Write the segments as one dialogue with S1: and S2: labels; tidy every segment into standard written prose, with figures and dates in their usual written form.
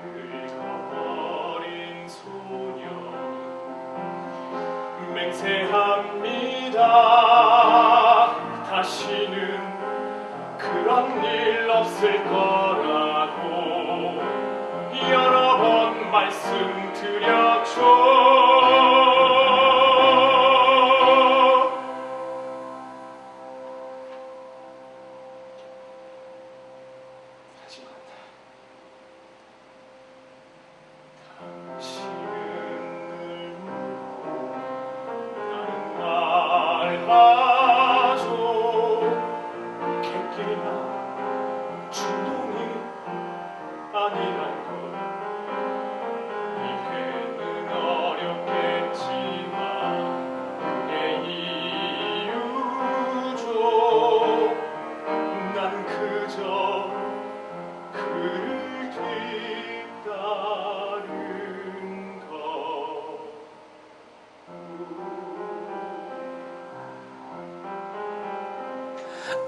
S1: 늙어버린 소녀 맹세합니다. 다시는 그런 일 없을 거라고 여러 번 말씀드렸죠.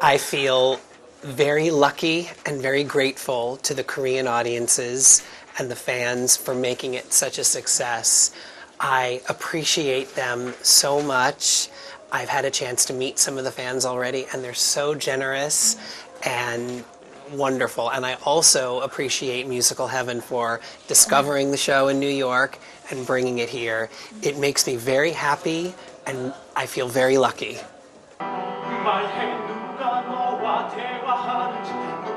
S2: I feel very lucky and very grateful to the Korean audiences and the fans for making it such a success. I appreciate them so much. I've had a chance to meet some of the fans already, and they're so generous and wonderful. And I also appreciate 뮤지컬해븐 for discovering the show in New York and bringing it here. It makes me very happy, and I feel very lucky.
S1: 누가 너와 대화하는지,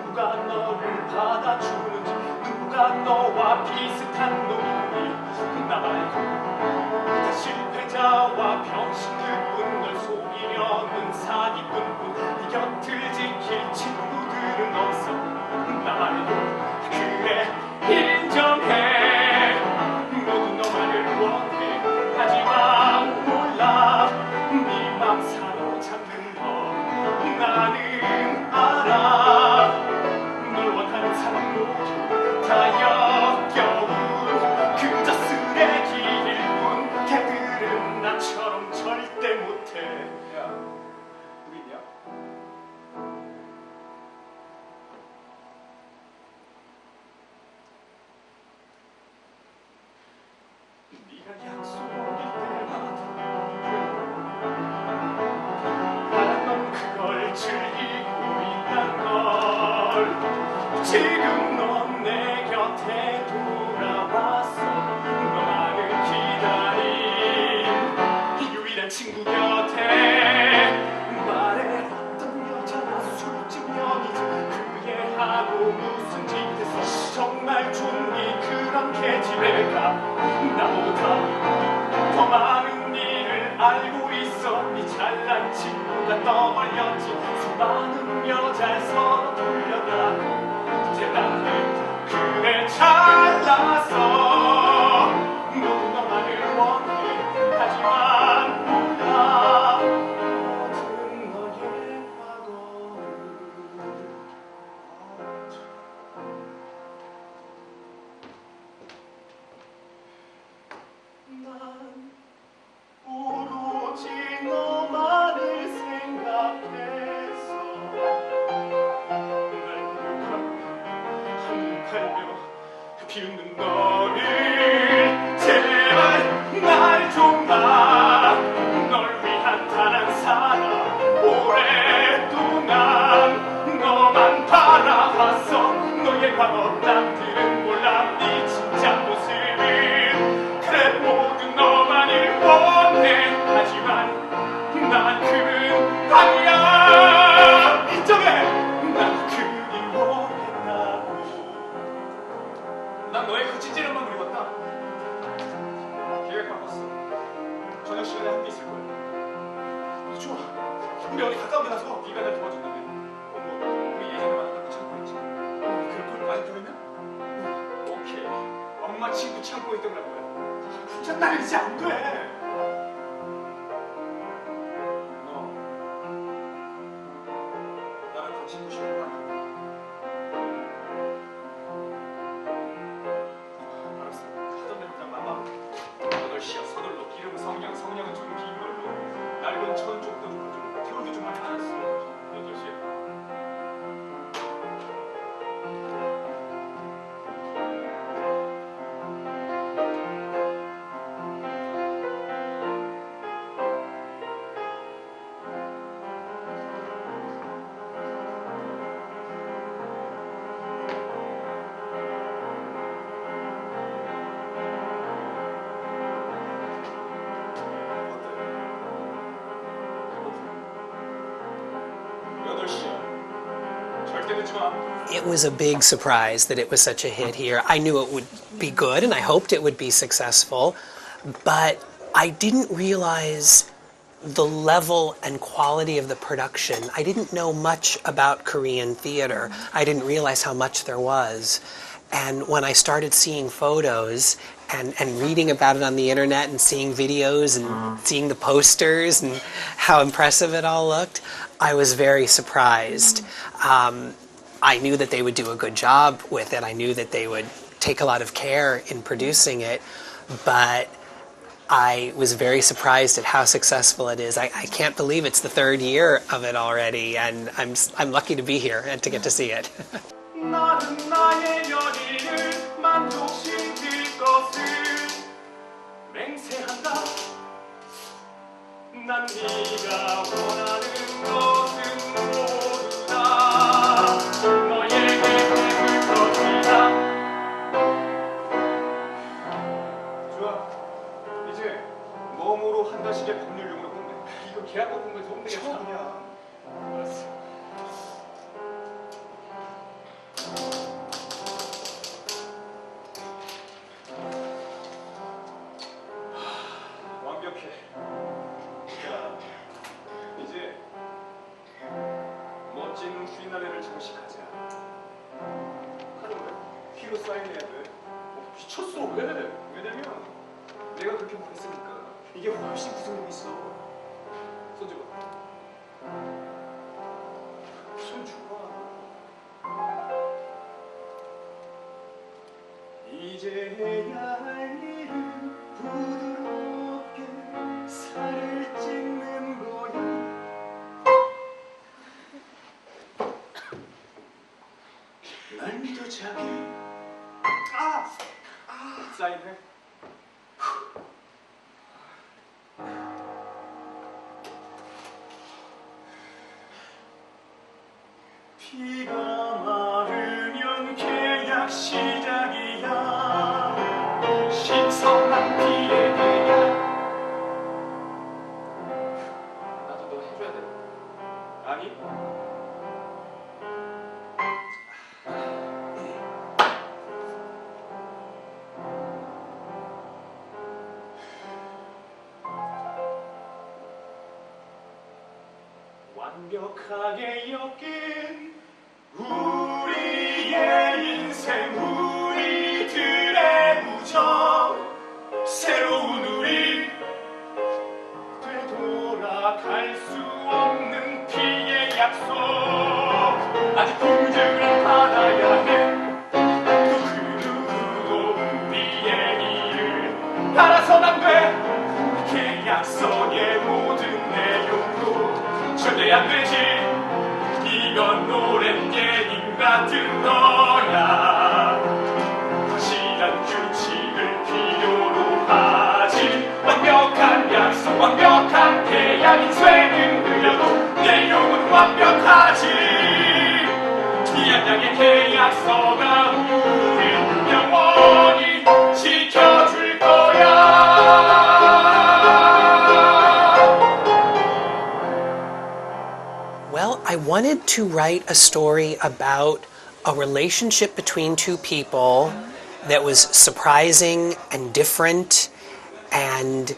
S1: 누가 너를 받아주는지, 누가 너와 비슷한 놈인지 나 말고 다 실패자와 병신들뿐, 널 속이려는 사기꾼뿐, 네 곁을 지킬 친구들은 없어. 나 말고 그래 인정해. 모두 너만을 원해. 하지만 몰라 네 맘 사로잡는 나는 알아. 널 원하는 사람 모두 다 역겨운 그저 쓰레기일 뿐. 걔들은 나처럼 절대 못해. 야, 우리 있냐? 네가 약속일 때마다 즐기고 있단 걸. 지금 넌 내 곁에 돌아왔어. 너만을 기다린 유일한 친구 곁에. 말해 어떤 여자나 술집 연이지 그애하고 무슨 짓에서 정말 좋니. 그런 계집애 가 나보다 더 많은 일을 알고 있어. 네 잘난 친구가 떠벌렸지. 수많은 여자를 서로 돌려다 대답해. 그래 잘났어. 모두 너만을 원해. 하지만 몰라 모든 너의 과거를. 난 오로지 너만을 생각했어. 날 한팔며 비웃는 너를 제발 날 좀 봐. 널 위한 단 한 사람 오랫동안 너만 바라봤어. 너의 과거 남들은 몰라 네 진짜 모습을. 그래 모두 너만을 원해. 하지만 난 아니야. 인정해. 난 그리워했다고. 난 너의 그 찌질함만 그리웠다. 계획 바꿨어. 저녁 시간에 함께 있을 거야. 좋아. 우리 어디 가까운 데 가서 네가 날 도와준다며. 우리 예전에 만났던 그 창고 있지. 그걸 많이 들었냐? 오케이. 엄마 친구 창고에 있던 거야. 혼자 다니지 안 돼. 친구 싶은 거 아니야? 알았어. 하던 대로 그냥 마마 8시야. 서둘러. 기름 성냥, 성냥은 좀 긴 걸로. 낡은 천 쪽도 좀 가지고. 태울도 좀 많이 알았어. 8시에. 좋아.
S2: It was a big surprise that it was such a hit here. I knew it would be good and I hoped it would be successful, but I didn't realize the level and quality of the production. I didn't know much about Korean theater. I didn't realize how much there was. And when I started seeing photos and reading about it on the internet and seeing videos and seeing the posters and how impressive it all looked, I was very surprised. I knew that they would do a good job with it. I knew that they would take a lot of care in producing it, but I was very surprised at how successful it is. I can't believe it's the third year of it already, and I'm lucky to be here and to get to see it.
S1: 나는 나의 연인을 만족시킬 것을 맹세한다. 난 네가 원하는 것은 모두 다 너에게 해줄 것이다. 좋아. 이제 몸으로 한 달씩의 법률용으로 공부. 이거 계약법 공부에서 홈되게 처음이야. 알았어. 완벽해. 자, 이제 멋진 휘날레를 장식하자. 하는 거야? 휘로 사인해야 돼. 미쳤어. 왜? 왜냐면 내가 그렇게 말했으니까 이게 훨씬 구성력 있어. 손 줘봐. 손 줘봐. 이제야 할 일은 부드럽게 살을 찢는 거야. 날 믿어 자기. 사인해. 비가 마르면 계약 시작이야. 신선한 비에 대한. 나도 너 해줘야 돼. 아니? 완벽하게 엮인 우리의 인생, 우리들의 우정, 새로운 우리, 되돌아갈 수 없는 피의 약속. 아직 공증을 받아야 해. 또 그 누구도 우리의 일을 따라선 안 돼. 계약서의 모든 내용도 절대 안 되지. 이건 노랜 게임 같은 거야. 확실한 규칙을 필요로 하지. 완벽한 약속, 완벽한 계약, 인쇄는 느려도 내용은 완벽하지. 이 한 장의 계약서가 우릴 영원히 지켜줄 거야.
S2: Well, I wanted to write a story about a relationship between two people that was surprising and different and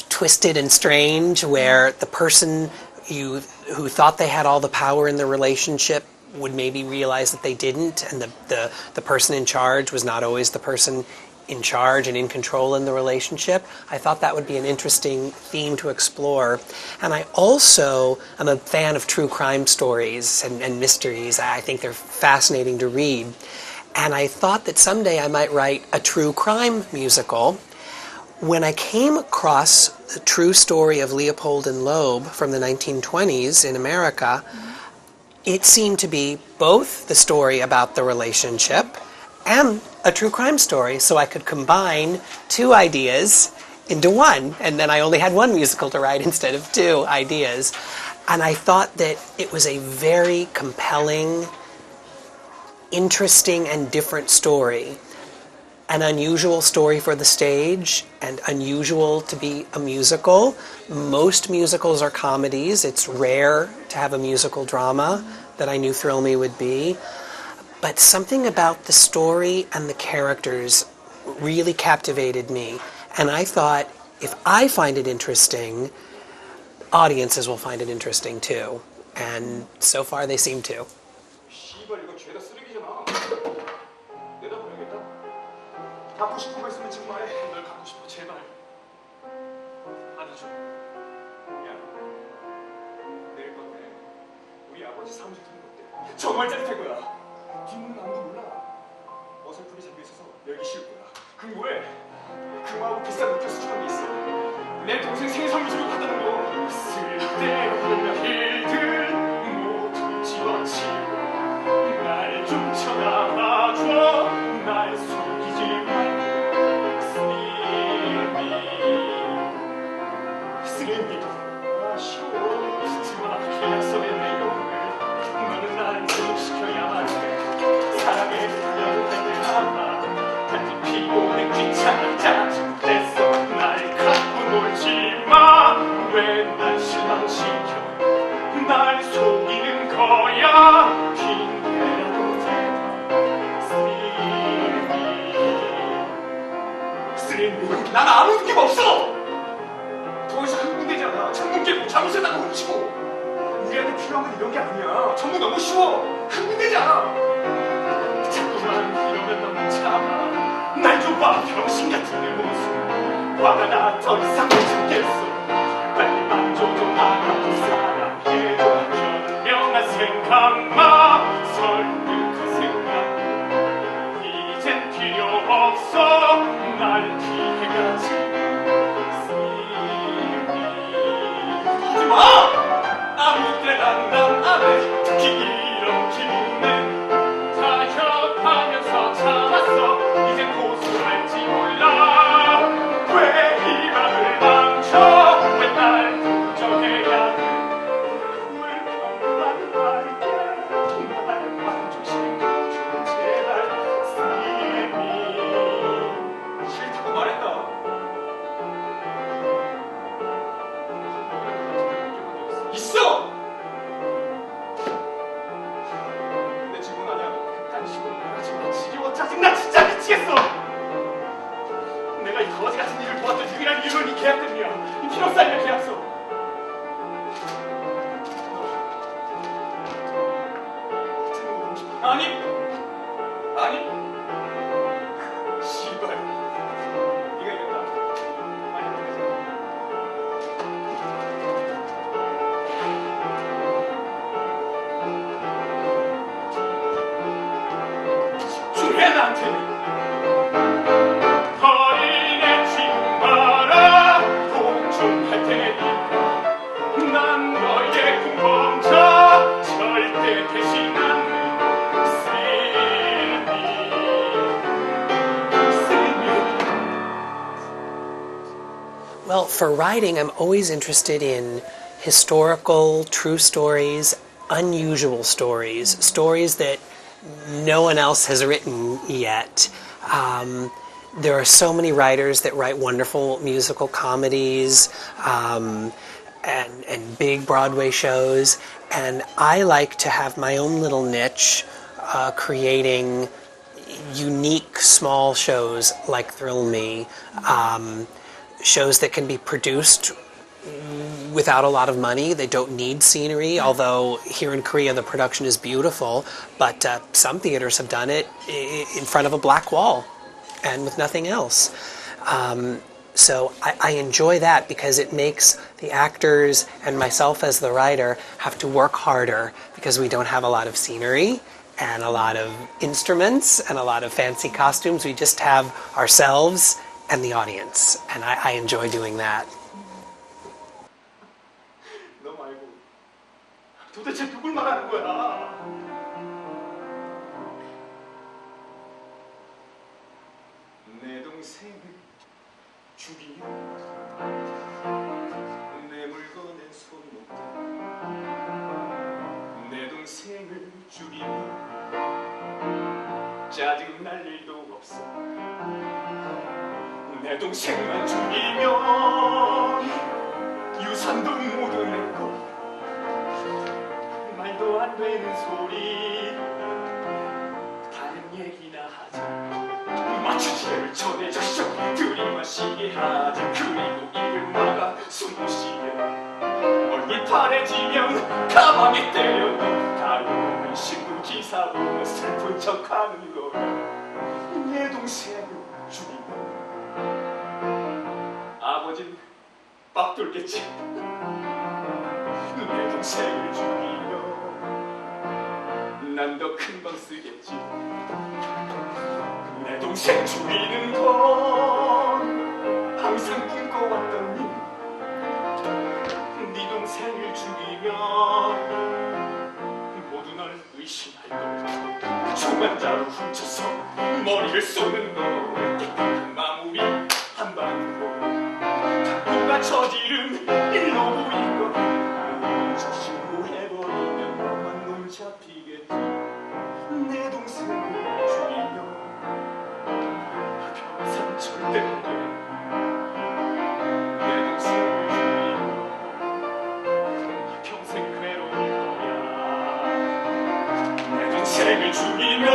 S2: twisted and strange, where the person who thought they had all the power in the relationship would maybe realize that they didn't, and the person in charge was not always the person in charge and in control in the relationship. I thought that would be an interesting theme to explore. And I also am a fan of true crime stories and mysteries. I think they're fascinating to read. And I thought that someday I might write a true crime musical. When I came across the true story of Leopold and Loeb from the 1920s in America, it seemed to be both the story about the relationship and a true crime story, so I could combine two ideas into one, and then I only had one musical to write instead of two ideas. And I thought that it was a very compelling, interesting, and different story. an unusual story for the stage and unusual to be a musical. Most musicals are comedies. It's rare to have a musical drama that I knew Thrill Me would be. But something about the story and the characters really captivated me. And I thought, if I find it interesting, audiences will find it interesting too. And so far they seem to.
S1: 씨발 이거 죄다 쓰레기잖아. 내다 버려야겠다. 갖고 싶은 거 있으면 지금 말해. 널 갖고 싶어 제발. 안아줘. 야, 내일 밤에 우리 아버지 사무실 들은 거 어때? 정말 짜릿할 거야. 뒷문은 아무도 몰라. 어설프게 잠겨 있어서 열기 싫을 거야. 그리고 왜? 금하고 비싼 느껴 수준한 게 있어. 내 동생 생일 선물 주고 받는 거. 쓸데없는 일들 모두 지워치고 날 좀 쳐다봐줘. 날 속이지 말고 스님이 아 싫어. 지금 계약서에 내용을 너는 날 소개시켜야만 해. 사랑에 풀려도 될 나와 단지 피곤해 귀찮아 짜증냈어. 날 갖고 놀지 마. 왜 날 실망시켜. 날 속이는 거야. 핑계라도 대봐. 스님이 난 아무 느낌 없어. 더 이상 흥분되잖아. 창문 깨고 잠옷에다가 훔치고. 우리한테 필요한 건 이런 게 아니야. 전부 너무 쉬워. 흥분되지 않아. 자꾸만 이러면 너무 참아. 날 좀 봐. 병신 같은 내 모습. 화가 나. 더 이상 못 참겠어. 빨리 만져줘. 나도 사랑해줘. 현명한 생각만 설득한 생각. 이젠 필요 없어. 날 피해가지. 하지마! 아무 때나 난 안 해. 특히 이런 기분에 타협하면서 참았어. 이젠 고소할지 몰라. 왜 이 맘을 망쳐. 왜 날 걱정해야 해. 물건만 말게. 말만 좀 신경줘 제발. 스님이 싫다고 말했다. 있어! 근데 지금은 아니야. 그딴 식으로 하지 마. 지겨워. 짜증나. 진짜 미치겠어. 내가 이 거지 같은 일을 도왔던 유일한 이유는 이 계약 때문이야. 이 필요 쌓이는 계약서. 아니. 아니. 씨발. 네가 이겼다. 아니. 집중해 나한테. 어린애 지금 봐라. 복종할 테니까. 난 너의 공범자. 절대 대신 안 해.
S2: Well, for writing, I'm always interested in historical, true stories, unusual stories, stories that no one else has written yet. There are so many writers that write wonderful musical comedies and big Broadway shows, and I like to have my own little niche, creating unique small shows like Thrill Me, shows that can be produced without a lot of money. They don't need scenery, although here in Korea the production is beautiful, but some theaters have done it in front of a black wall and with nothing else. So I enjoy that because it makes the actors and myself as the writer have to work harder because we don't have a lot of scenery and a lot of instruments and a lot of fancy costumes. We just have ourselves and the audience, and I enjoy doing that.
S1: 너 말고 도대체 누굴 말하는 거야? 내 동생을 죽이면 내 물건에 손 놓다. 내 동생을 죽이면 짜증 날 일도 없어. 내 동생만 죽이면 유산도 모두 내거. 말도 안 되는 소리 다른 얘기나 하자. 마취제를 전해주시오. 들이마시게 하자. 그리고 입을 막아 숨을 쉬게. 얼굴 파래지면 가방에 때려넣어. 다루는 신문 기사 보면 슬픈 척하는 거야. 내 동생을 죽이면 아버진 빡 돌겠지. 내 동생을 죽이면 난 더 큰 방 쓰겠지. 내 동생 죽이는 건 항상 꿈꿔왔던 일. 네 동생을 죽이면 모두 널 의심할 거야. 총한자루 훔쳐서 머리를 쏘는 너. 깨끗한 마무리 한 방으로 누가 저지른 일로 보인 거. 저 신고해버리면 너만 놈 잡히겠지. 내 동생을 죽이면 평생 절대 못 돼. 내 동생을 죽이면 평생 괴로울 거야. 내 동생을 죽이면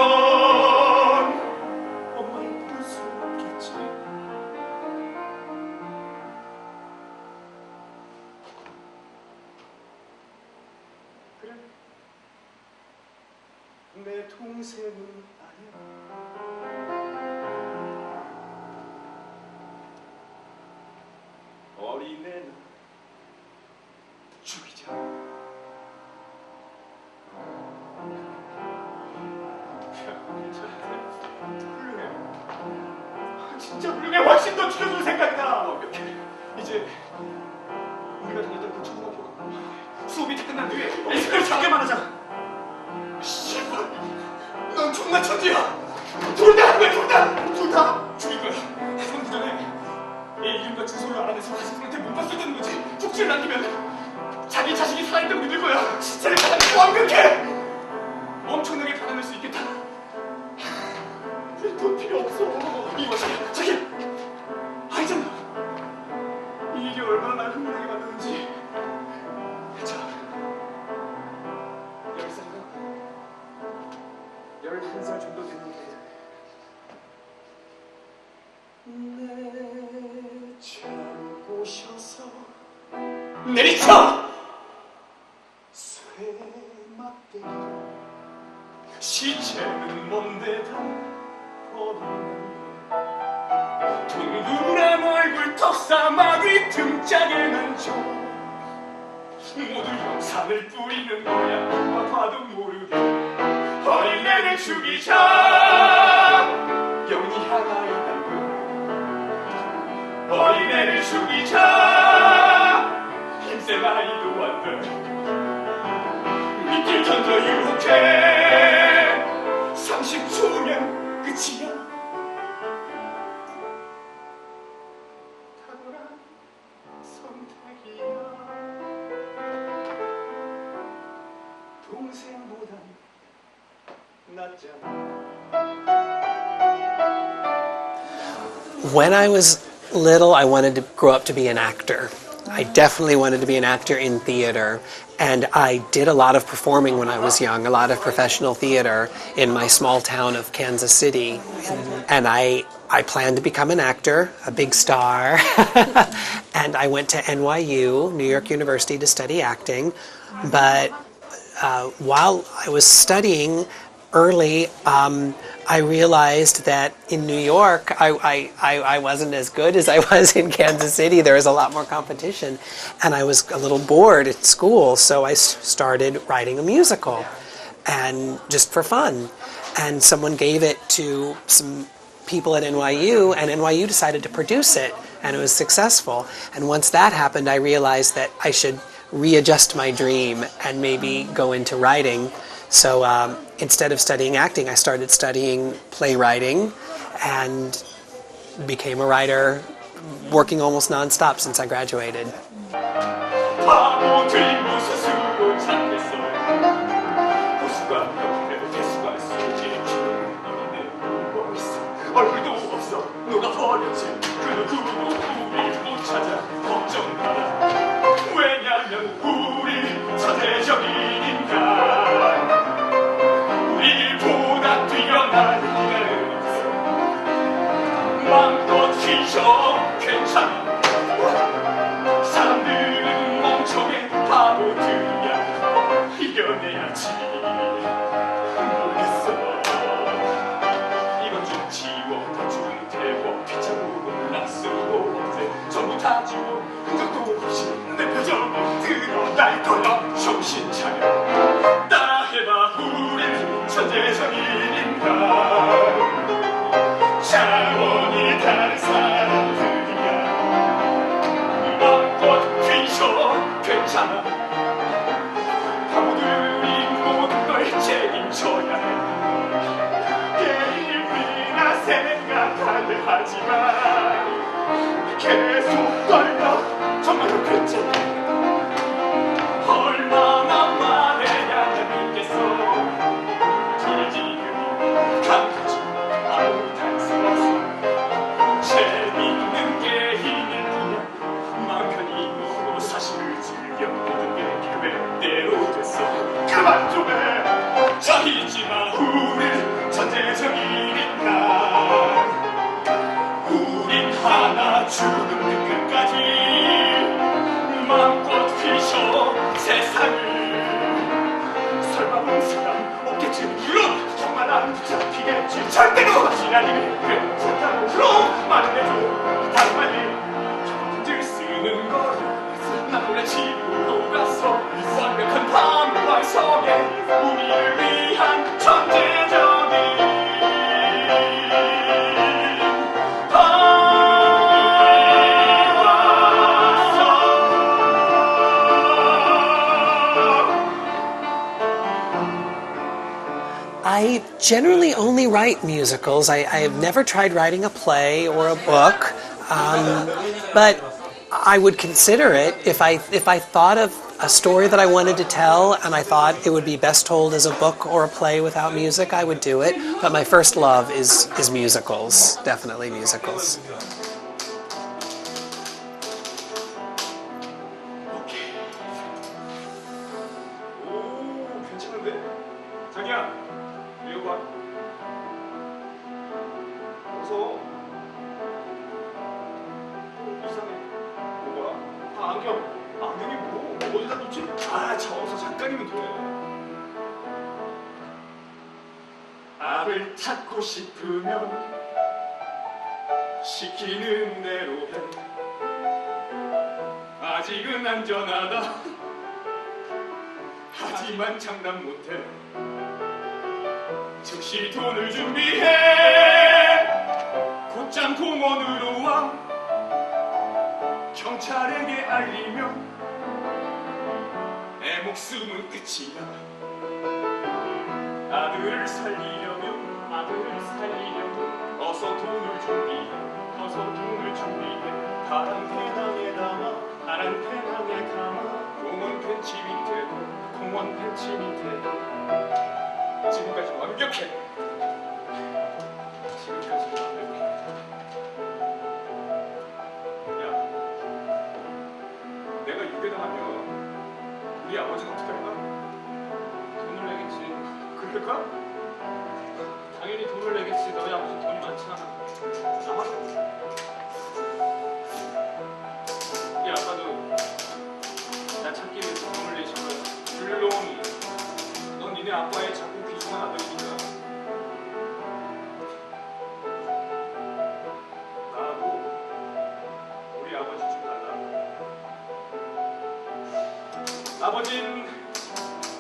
S1: 엄마를 볼 수 없겠지. 그래, 내 동생은 아니야. 어린애는 죽이자. 훌륭해. 진짜 훌륭해. 훨씬 더 줄여줄 생각이다. 완벽해. 이제 우리가 다녔던 그 초등학교가 수업이 다 끝난 뒤에 애들 잠깐만 하자. 씨발, 넌 정말 천지야. 둘 다 왜 둘 다 죽일 거야. 3주 전에 얘 이름과 주소를 알아내서 가족들한테 못 봤었다는 거지. 쪽지를 남기면 자기 자식이 살아있다고 믿을 거야. 진짜 완벽해. 엄청나게 받아낼 수 있겠다. 우리 돈 필요 없어. 이거 자기 알잖아. 이 일이 얼마나 날 흥분하게 만드는지. 자, 10살인가? 11살 정도 됐는데 내참 오셔서 내리쳐! 쇠막대기 시체는 뭔데다 버리는 동그란 얼굴 턱사마귀 등짝에는 줘. 모두 영산을 뿌리는 거야. 누가 봐도 모르게. 어린애를 죽이자. 영이 하나 있다고. 어린애를 죽이자. 힘센 아이도 안 돼. 밑길 던져 유혹해. 30초면 끝이야. 탁월한 선택이야. 동생보단 낫잖아.
S2: When I was little, I wanted to grow up to be an actor. I definitely wanted to be an actor in theater. And I did a lot of performing when I was young, a lot of professional theater in my small town of Kansas City. And I planned to become an actor, a big star. And I went to NYU, New York University, to study acting. But while I was studying early, I realized that in New York, I wasn't as good as I was in Kansas City. There was a lot more competition, and I was a little bored at school, so I started writing a musical, and just for fun. And someone gave it to some people at NYU, and NYU decided to produce it, and it was successful. And once that happened, I realized that I should readjust my dream and maybe go into writing. So instead of studying acting, I started studying playwriting and became a writer, working almost nonstop since I graduated.
S1: 얼굴도 없어. 누가 버렸지. 그도 누구도 우릴 못 찾아 걱정 마라. 왜냐면 우리 천재적인 인간, 우리보다 뛰어난 인간은 있어. 마음껏 휘저 괜찮아. 사람들은 멍청해 바보들이야. 이겨내야지. 모르겠어. 이건 좀 지워. 대충 대워. 피자국은 낙수고 어제 전부 다 지워. 흔적도 없이 내 표정 드러날 거야. 정신 차려. 따라해봐. 우린 천재적인 인간, 차원이 다른 사람들이야. 마음껏 휘저 괜찮아. 바보들이 모든 걸 책임져야 해. 개인이나 생각하려 하지만 계속 떨려. 정말로 괜찮아. 얼마나 말해야 믿겠어. 지금이 강하지. 아무 단서 없어. 재밌는 게 있는 뿐이야. 마음 편히 놀고 사실을 즐겨. 모든 게 계획대로 됐어. 그만 좀 해. 자히지 마. 우린 천재적인 인간, 우린 하나 죽는 끝까지 마음껏 휘저 세상을. 설마 본 사람 없겠지. 물론 정말 안 잡히겠지. 절대로 지나니는 괜찮다고. 그럼 말해줘. 단말이 편지를 쓰는 거야. 나 몰래 집으로 가서 완벽한 밤을 완성해. 우리를 위한 천재적인
S2: I generally only write musicals. I have never tried writing a play or a book, but I would consider it if I thought of a story that I wanted to tell and I thought it would be best told as a book or a play without music, I would do it. But my first love is musicals, definitely musicals.
S1: 오, 괜찮은데? 자기야, 이거 봐. 어서. 이상해. 뭐가? 아, 안경이 뭐? 어디다 놓지? 아, 어서 잠깐이면 돼. 앞을 찾고 싶으면 시키는 대로 해. 아직은 안전하다. 하지만 장담 못해. 즉시 돈을 준비해. 곧장 공원으로 와. 경찰에게 알리면 내 목숨은 끝이야. 아들을 살리려면 어서 돈을 준비해. 파란 배낭에 담아 공원 벤치 밑에 지금까지 완벽해. 야, 내가 유괴당하면 우리 아버지는 어떻게 할까?
S3: 돈을 내겠지.
S1: 그럴까?
S3: 당연히 돈을 내겠지. 너희 아버지 돈이 많잖아. 우리 아빠도 나 찾기 위해서 돈을 내신 거야.
S1: 물론 넌 니네 아빠의 작고 귀중한 아들이니까. 나하고 우리 아버지 좀 달라. 아버진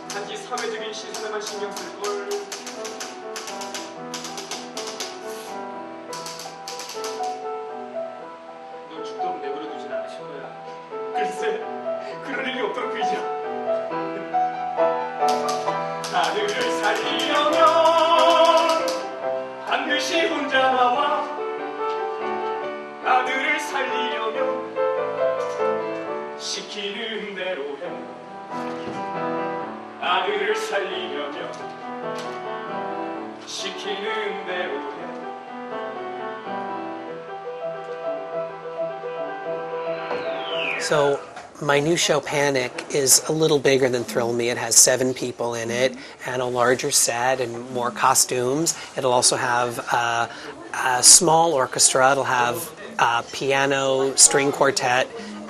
S1: 단지 사회적인 시선에만 신경 쓸걸.
S3: 널 죽도록 내버려 두진 않으실 거야.
S1: 글쎄, 그럴 일이 없도록 그이죠. 아들을 살리려면 반드시 혼자 나와. 아들을 살리려면 시키는 대로 해. 아들을 살리려면 시키는 대로 해.
S2: So my new show, Panic, is a little bigger than Thrill Me. It has 7 people in it and a larger set and more costumes. It'll also have a small orchestra. It'll have piano, string quartet,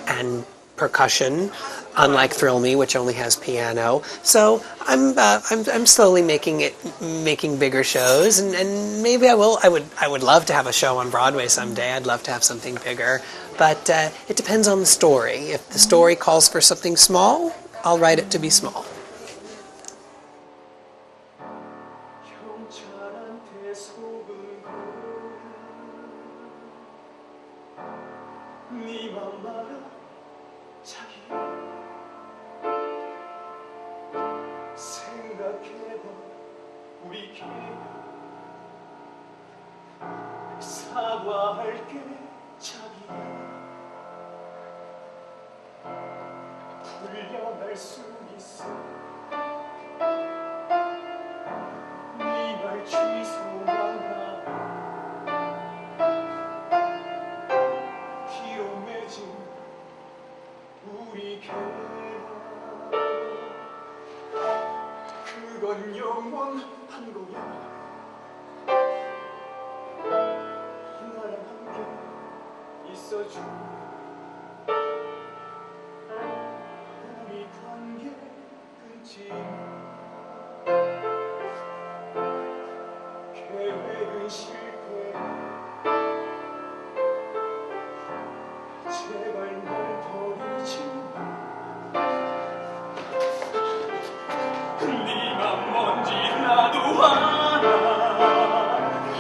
S2: and percussion, unlike Thrill Me, which only has piano. So I'm slowly making bigger shows, and maybe I will. I would love to have a show on Broadway someday. I'd love to have something bigger, but it depends on the story. If the story calls for something small, I'll write it to be small.
S1: 사과할게 자기야 풀려날 수 있어 네 말 취소한다 피로 맺은 우리 계약 그건 영원한 거야 있어줘 우리 관계 끊지 계획은 실패 제발 날 버리지 네맘 뭔지 나도 알아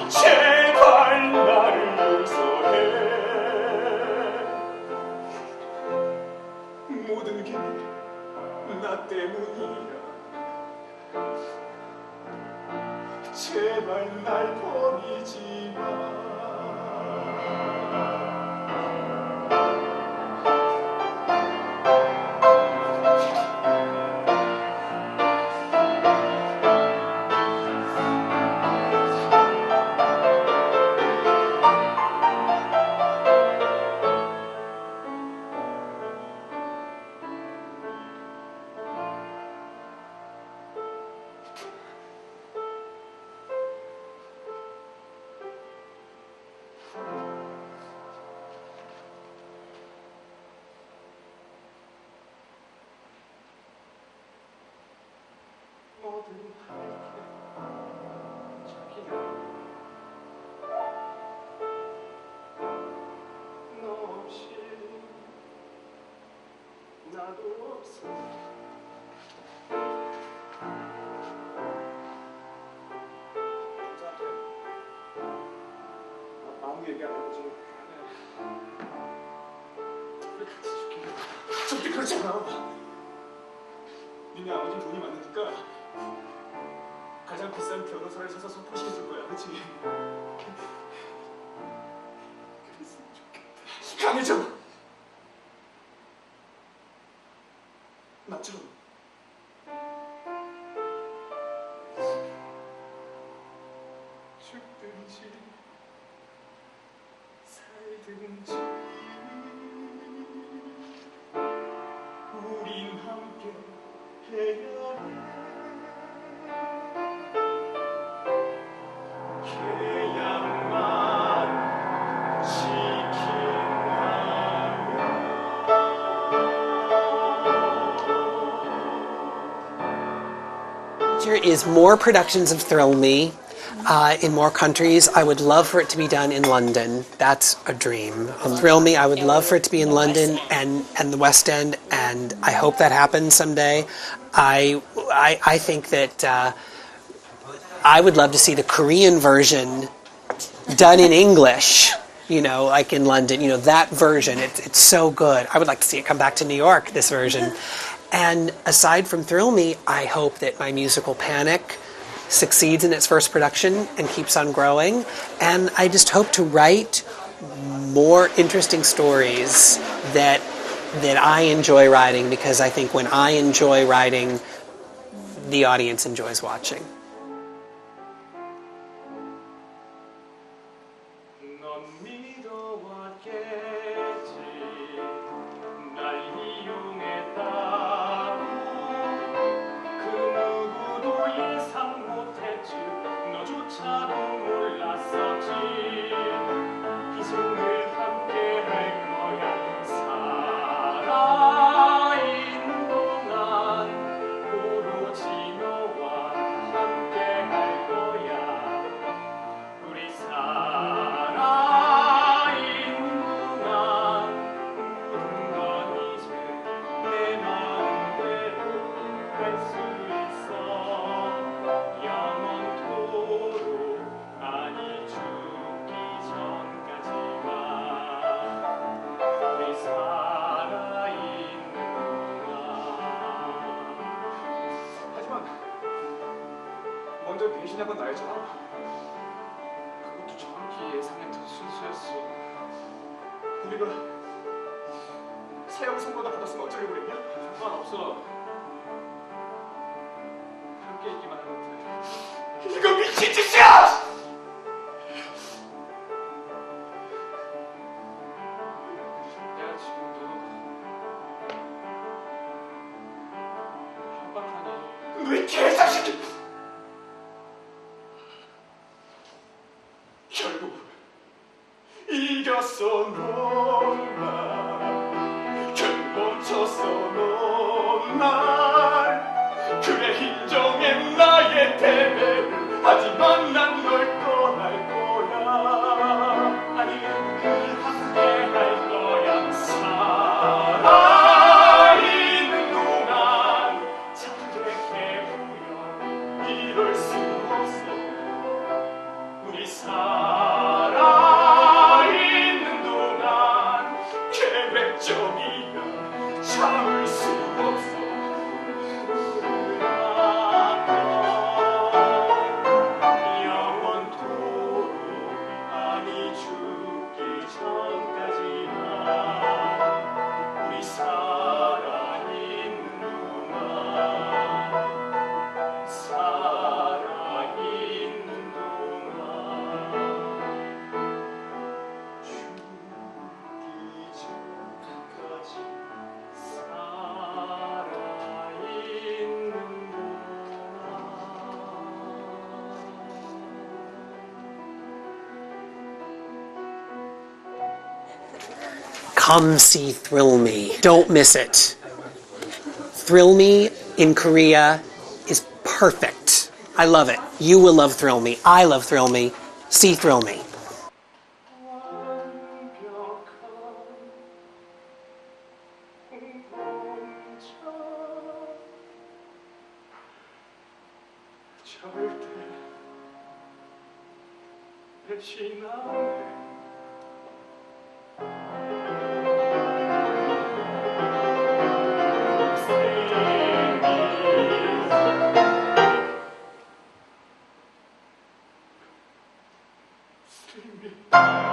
S1: 제발 나를 용서해 모든 게 나 때문이야 제발 날 버리지 마 뭐든 할게 자기야 너 없이 나도 없어 아무 얘기 안 하고 우리 같이 죽게 절대 그렇지 않아 니네 아버지 돈이 많으니까 가장 비싼 변호사를 사서 소포시해줄 거야, 그치? 그랬으면 좋겠다. 강해져! 나처럼. 죽든지 살든지 우린 함께 해야 해.
S2: There is more productions of Thrill Me in more countries. I would love for it to be done in London. That's a dream. Thrill Me, I would love for it to be in London and the West End, and I hope that happens someday. I think that I would love to see the Korean version done in English, you know, like in London, you know, that version. It's so good. I would like to see it come back to New York, this version. And aside from Thrill Me, I hope that my musical Panic succeeds in its first production and keeps on growing. And I just hope to write more interesting stories that I enjoy writing, because I think when I enjoy writing, the audience enjoys watching.
S3: 날 이용했다. 그 누구도 예상 못했지. 너조차도 몰랐었지. 이생을 함께 할 거야. 살아있는 동안 오로지 너와 함께 할 거야. 우리 살아있는 동안 모든 건 이제 내 마음대로 할 수 있어. 영원토록 아니 죽기 전까지만 우리 살아있는 동안.
S1: 하지만 먼저 배신한 건 나였잖아. 그것도 정확히 예상했던 순수였어. 우리가 사형 선고도 받았으면 어쩌려고 그랬냐?
S3: 상관없어. 함께 있기만 하면 돼.
S1: 이거 미친 짓이야!
S3: 내가 지금도 협박하니.
S1: 너희 개자식이! 결국 이겼어 넌날. 결국 멈췄어 넌날. 그래 인정해 나의 패배를. 하지만 난 널 떠날 거야. 아니 함께 할 거야. 살아있는 동안 잠들게 보여. 이럴 수 없어. 우리 살아있는 동안 계획적이야. 참을 수 없어. 영원토록 아니 죽기 전까지만 우리 살아있는 동안 살아있는 동안 죽기 전까지 살아있는
S2: Come see Thrill Me. Don't miss it. Thrill Me in Korea is perfect. I love it. You will love Thrill Me. I love Thrill Me. See Thrill Me.
S1: 절대 배신 안 해. 스트리밍